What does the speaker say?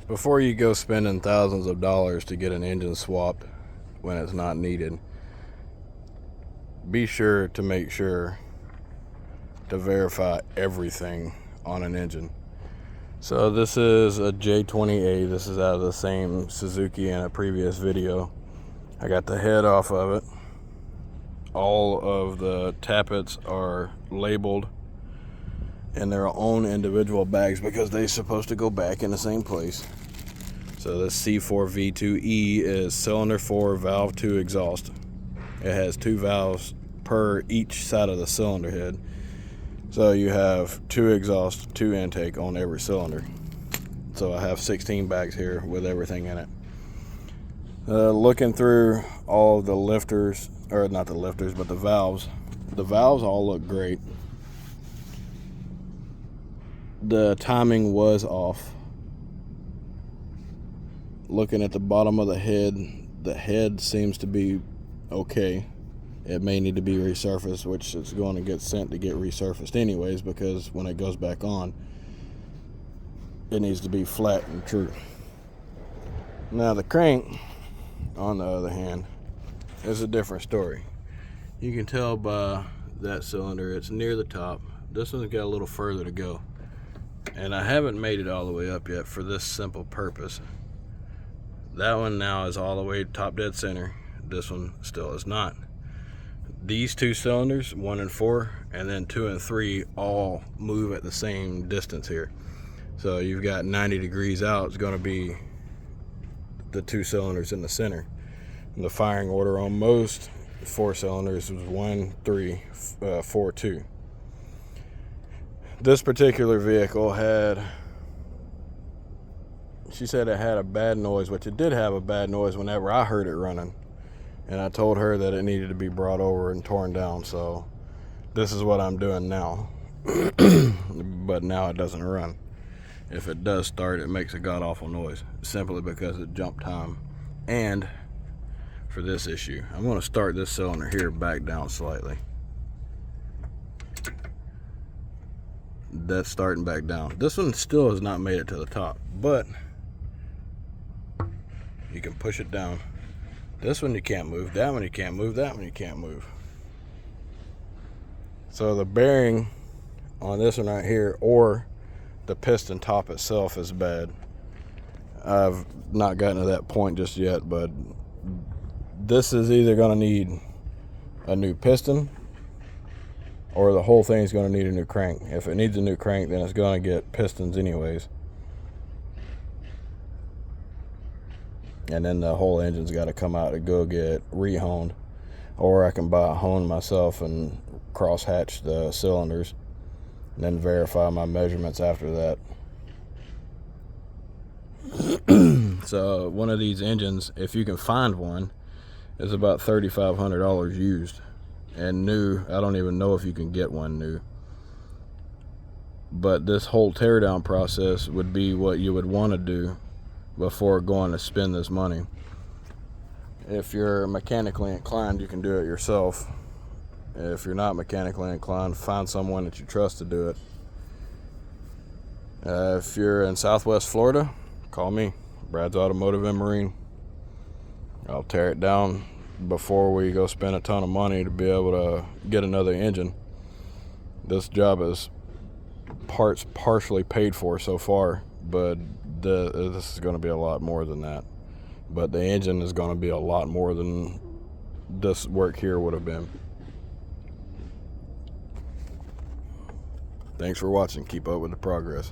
Before you go spending thousands of dollars to get an engine swapped when it's not needed, be sure to make sure to verify everything on an engine. So this is a J20A. This is out of the same Suzuki in a previous video. I got the head off of it. All of the tappets are labeled in their own individual bags because they're supposed to go back in the same place. So this C4V2E is cylinder 4, valve 2 exhaust. It has 2 valves per each side of the cylinder head. So you have 2 exhaust, 2 intake on every cylinder. So I have 16 bags here with everything in it. Looking through all of the lifters, or not the lifters, but the valves all look great. The timing was off. Looking at the bottom of the head seems to be okay. It may need to be resurfaced, which is going to get sent to get resurfaced anyways, because when it goes back on, it needs to be flat and true. Now the crank, on the other hand, is a different story. You can tell by that cylinder, it's near the top. This one's got a little further to go. And I haven't made it all the way up yet for this simple purpose. That one now is all the way top dead center. This one still is not. These 2 cylinders, 1 and 4, and then 2 and 3, all move at the same distance here. So you've got 90 degrees out. It's going to be the 2 cylinders in the center. And the firing order on most 4 cylinders was 1, 3, 4, 2. This particular vehicle she said it had a bad noise, which it did have a bad noise whenever I heard it running. And I told her that it needed to be brought over and torn down. So this is what I'm doing now. But now it doesn't run. If it does start, it makes a god-awful noise, simply because it jumped time. And for this issue, I'm going to start this cylinder here back down slightly. That's starting back down. This one still has not made it to the top, but you can push it down. This one you can't move, that one you can't move, that one you can't move. So the bearing on this one right here, or the piston top itself, is bad. I've not gotten to that point just yet, but this is either going to need a new piston or the whole thing is going to need a new crank. If it needs a new crank, then it's going to get pistons anyways. And then the whole engine's got to come out to go get re-honed. Or I can buy a hone myself and cross-hatch the cylinders and then verify my measurements after that. So one of these engines, if you can find one, is about $3,500 used. And new, I don't even know if you can get one new. But this whole teardown process would be what you would want to do before going to spend this money. If you're mechanically inclined, you can do it yourself. If you're not mechanically inclined, find someone that you trust to do it. If you're in Southwest Florida, call me, Brad's Automotive and Marine. I'll tear it down before we go spend a ton of money to be able to get another engine. This job is partially paid for so far, but this is going to be a lot more than that. But the engine is going to be a lot more than this work here would have been. Thanks for watching. Keep up with the progress.